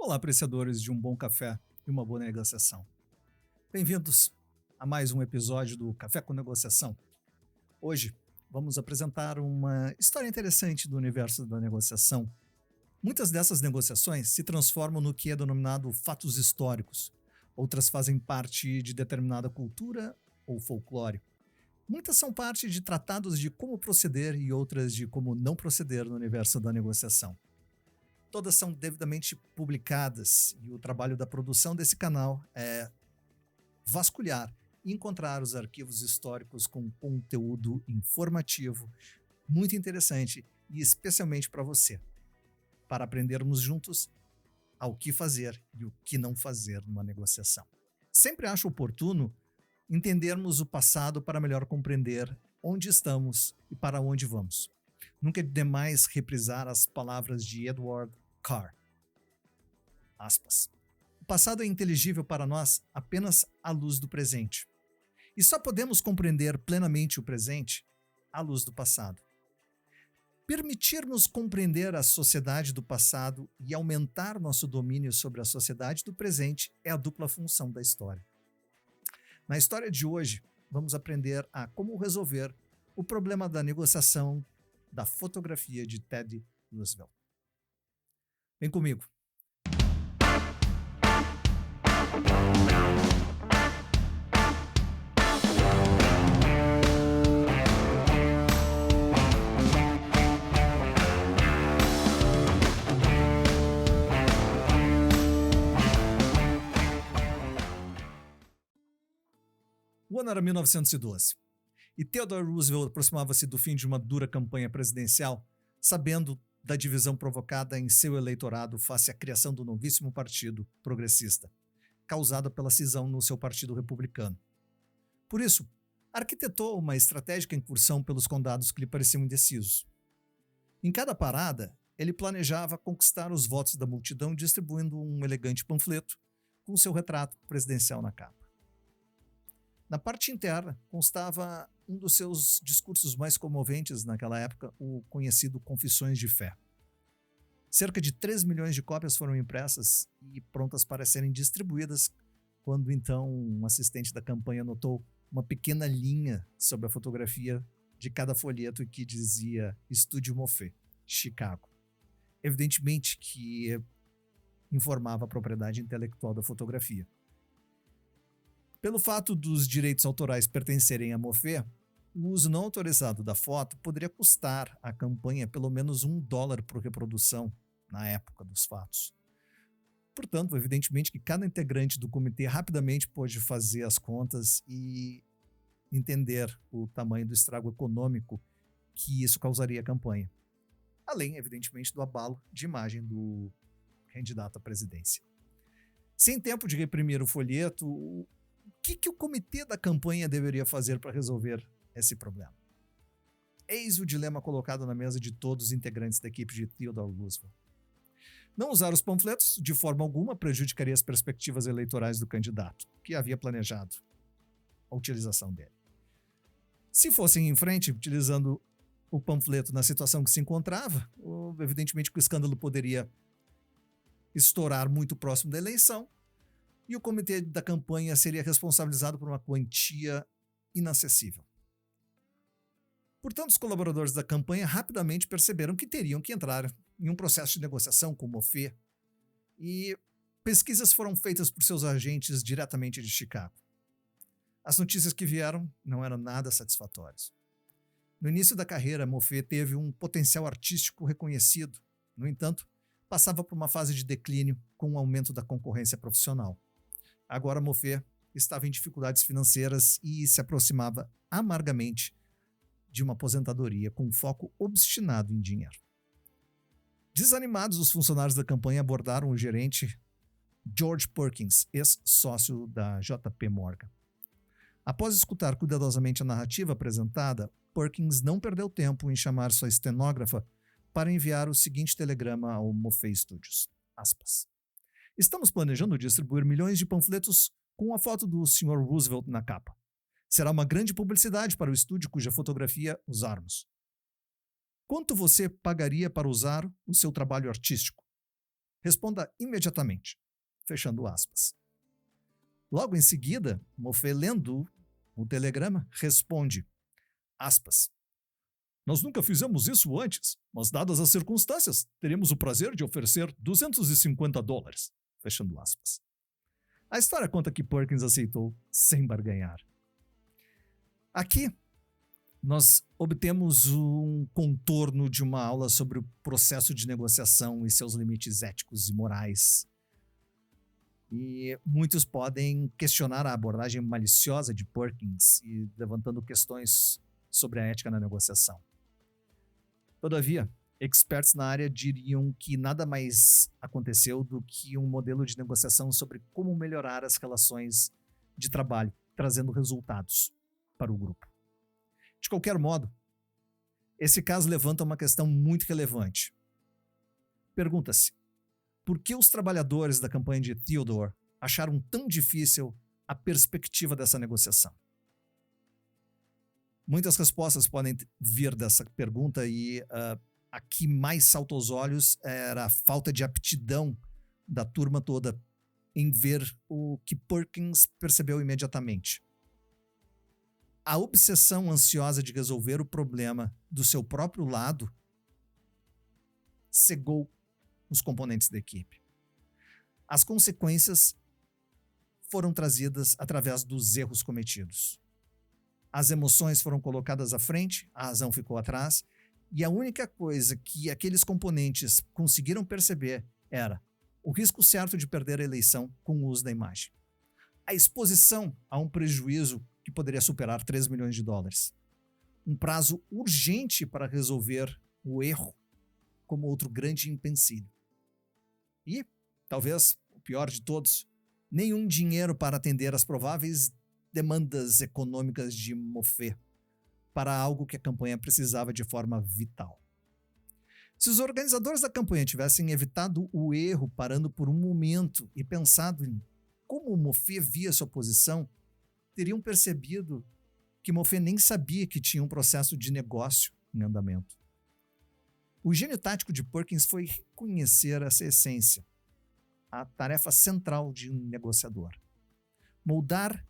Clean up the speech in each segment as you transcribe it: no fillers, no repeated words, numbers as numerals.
Olá, apreciadores de um bom café e uma boa negociação. Bem-vindos a mais um episódio do Café com Negociação. Hoje vamos apresentar uma história interessante do universo da negociação. Muitas dessas negociações se transformam no que é denominado fatos históricos. Outras fazem parte de determinada cultura ou folclore. Muitas são parte de tratados de como proceder e outras de como não proceder no universo da negociação. Todas são devidamente publicadas e o trabalho da produção desse canal é vasculhar e encontrar os arquivos históricos com conteúdo informativo muito interessante e especialmente para você, para aprendermos juntos ao que fazer e o que não fazer numa negociação. Sempre acho oportuno entendermos o passado para melhor compreender onde estamos e para onde vamos. Nunca é demais reprisar as palavras de Edward Carr. Aspas. O passado é inteligível para nós apenas à luz do presente. E só podemos compreender plenamente o presente à luz do passado. Permitirmos compreender a sociedade do passado e aumentar nosso domínio sobre a sociedade do presente é a dupla função da história. Na história de hoje, vamos aprender a como resolver o problema da negociação da fotografia de Teddy Roosevelt. Vem comigo. O ano era 1912 e Theodore Roosevelt aproximava-se do fim de uma dura campanha presidencial, sabendo da divisão provocada em seu eleitorado face à criação do novíssimo Partido Progressista, causada pela cisão no seu Partido Republicano. Por isso, arquitetou uma estratégica incursão pelos condados que lhe pareciam indecisos. Em cada parada, ele planejava conquistar os votos da multidão distribuindo um elegante panfleto com seu retrato presidencial na capa. Na parte interna, constava um dos seus discursos mais comoventes naquela época, o conhecido Confissões de Fé. Cerca de 3 milhões de cópias foram impressas e prontas para serem distribuídas, quando então um assistente da campanha notou uma pequena linha sobre a fotografia de cada folheto que dizia Estúdio Moffett, Chicago. Evidentemente que informava a propriedade intelectual da fotografia. Pelo fato dos direitos autorais pertencerem a Moffett, o uso não autorizado da foto poderia custar à campanha pelo menos $1 por reprodução na época dos fatos. Portanto, evidentemente que cada integrante do comitê rapidamente pôde fazer as contas e entender o tamanho do estrago econômico que isso causaria à campanha. Além, evidentemente, do abalo de imagem do candidato à presidência. Sem tempo de reprimir o folheto, o que o comitê da campanha deveria fazer para resolver esse problema? Eis o dilema colocado na mesa de todos os integrantes da equipe de Theodore Roosevelt. Não usar os panfletos de forma alguma prejudicaria as perspectivas eleitorais do candidato, que havia planejado a utilização dele. Se fossem em frente, utilizando o panfleto na situação que se encontrava, evidentemente que o escândalo poderia estourar muito próximo da eleição, e o comitê da campanha seria responsabilizado por uma quantia inacessível. Portanto, os colaboradores da campanha rapidamente perceberam que teriam que entrar em um processo de negociação com o Moffett, e pesquisas foram feitas por seus agentes diretamente de Chicago. As notícias que vieram não eram nada satisfatórias. No início da carreira, Moffett teve um potencial artístico reconhecido, no entanto, passava por uma fase de declínio com o aumento da concorrência profissional. Agora Moffett estava em dificuldades financeiras e se aproximava amargamente de uma aposentadoria com um foco obstinado em dinheiro. Desanimados, os funcionários da campanha abordaram o gerente George Perkins, ex-sócio da JP Morgan. Após escutar cuidadosamente a narrativa apresentada, Perkins não perdeu tempo em chamar sua estenógrafa para enviar o seguinte telegrama ao Moffett Studios. Aspas. Estamos planejando distribuir milhões de panfletos com a foto do Sr. Roosevelt na capa. Será uma grande publicidade para o estúdio cuja fotografia usarmos. Quanto você pagaria para usar o seu trabalho artístico? Responda imediatamente. Fechando aspas. Logo em seguida, Moffett, lendo o telegrama, responde, aspas, nós nunca fizemos isso antes, mas dadas as circunstâncias, teríamos o prazer de oferecer $250. Fechando aspas. A história conta que Perkins aceitou sem barganhar. Aqui, nós obtemos um contorno de uma aula sobre o processo de negociação e seus limites éticos e morais. E muitos podem questionar a abordagem maliciosa de Perkins e levantando questões sobre a ética na negociação. Todavia, experts na área diriam que nada mais aconteceu do que um modelo de negociação sobre como melhorar as relações de trabalho, trazendo resultados para o grupo. De qualquer modo, esse caso levanta uma questão muito relevante. Pergunta-se, por que os trabalhadores da campanha de Theodore acharam tão difícil a perspectiva dessa negociação? Muitas respostas podem vir dessa pergunta e a que mais salta aos olhos era a falta de aptidão da turma toda em ver o que Perkins percebeu imediatamente. A obsessão ansiosa de resolver o problema do seu próprio lado cegou os componentes da equipe. As consequências foram trazidas através dos erros cometidos. As emoções foram colocadas à frente, a razão ficou atrás, e a única coisa que aqueles componentes conseguiram perceber era o risco certo de perder a eleição com o uso da imagem. A exposição a um prejuízo que poderia superar $3 milhões. Um prazo urgente para resolver o erro como outro grande empecilho. E, talvez, o pior de todos, nenhum dinheiro para atender às prováveis demandas econômicas de Moffett para algo que a campanha precisava de forma vital. Se os organizadores da campanha tivessem evitado o erro parando por um momento e pensado em como Moffett via sua posição, teriam percebido que Moffett nem sabia que tinha um processo de negócio em andamento. O gênio tático de Perkins foi reconhecer essa essência, a tarefa central de um negociador. Moldar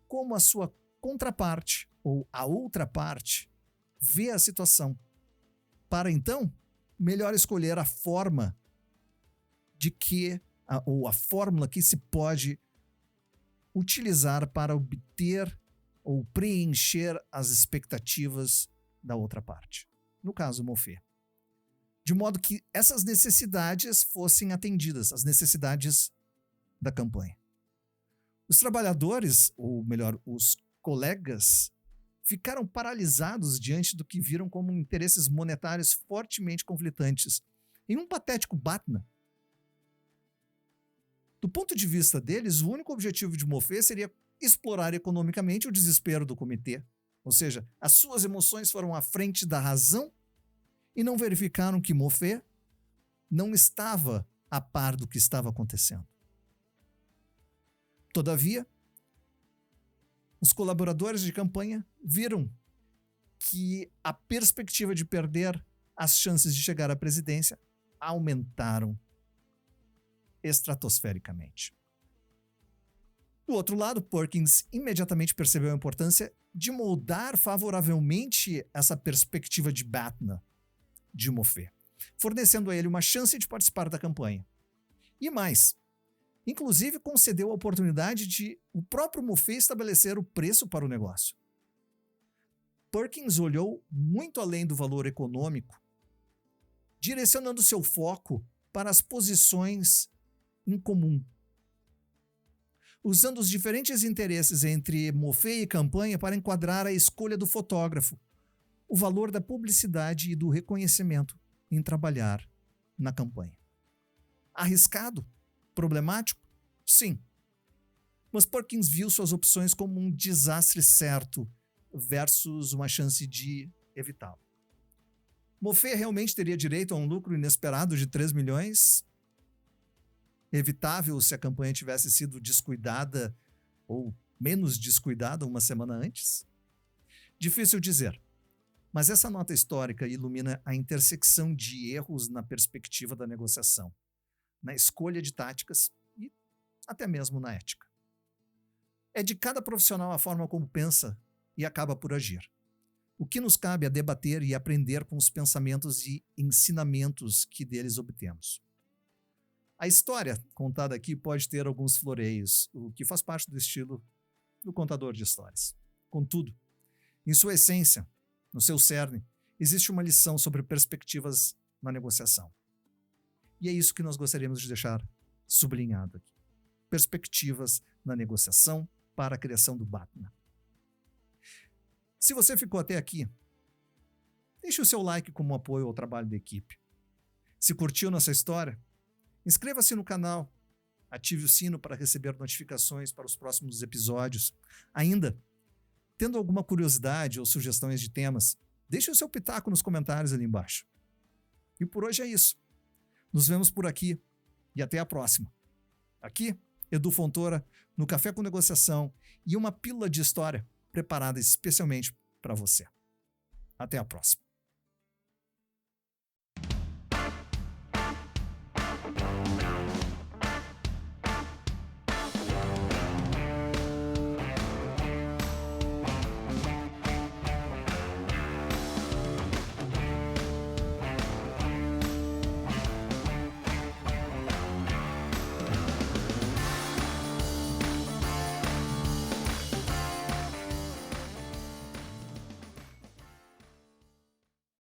como a sua contraparte ou a outra parte vê a situação, para então melhor escolher a forma ou a fórmula que se pode utilizar para obter ou preencher as expectativas da outra parte. No caso, Moffett. De modo que essas necessidades fossem atendidas, as necessidades da campanha. Os trabalhadores, ou melhor, os colegas, ficaram paralisados diante do que viram como interesses monetários fortemente conflitantes, em um patético Batna. Do ponto de vista deles, o único objetivo de Moffett seria explorar economicamente o desespero do comitê. Ou seja, as suas emoções foram à frente da razão e não verificaram que Moffett não estava a par do que estava acontecendo. Todavia, os colaboradores de campanha viram que a perspectiva de perder as chances de chegar à presidência aumentaram estratosfericamente. Do outro lado, Perkins imediatamente percebeu a importância de moldar favoravelmente essa perspectiva de Batna de Moffett, fornecendo a ele uma chance de participar da campanha. E mais, inclusive concedeu a oportunidade de o próprio Moffett estabelecer o preço para o negócio. Perkins olhou muito além do valor econômico, direcionando seu foco para as posições em comum, usando os diferentes interesses entre Moffett e campanha para enquadrar a escolha do fotógrafo, o valor da publicidade e do reconhecimento em trabalhar na campanha. Arriscado? Problemático? Sim. Mas Perkins viu suas opções como um desastre certo versus uma chance de evitá-lo. Moffett realmente teria direito a um lucro inesperado de 3 milhões? Evitável se a campanha tivesse sido descuidada ou menos descuidada uma semana antes? Difícil dizer. Mas essa nota histórica ilumina a intersecção de erros na perspectiva da negociação, na escolha de táticas e até mesmo na ética. É de cada profissional a forma como pensa e acaba por agir. O que nos cabe é debater e aprender com os pensamentos e ensinamentos que deles obtemos. A história contada aqui pode ter alguns floreios, o que faz parte do estilo do contador de histórias. Contudo, em sua essência, no seu cerne, existe uma lição sobre perspectivas na negociação. E é isso que nós gostaríamos de deixar sublinhado aqui. Perspectivas na negociação para a criação do Batman. Se você ficou até aqui, deixe o seu like como apoio ao trabalho da equipe. Se curtiu nossa história, inscreva-se no canal, ative o sino para receber notificações para os próximos episódios. Ainda, tendo alguma curiosidade ou sugestões de temas, deixe o seu pitaco nos comentários ali embaixo. E por hoje é isso. Nos vemos por aqui e até a próxima. Aqui, Edu Fontoura, no Café com Negociação e uma pílula de história preparada especialmente para você. Até a próxima.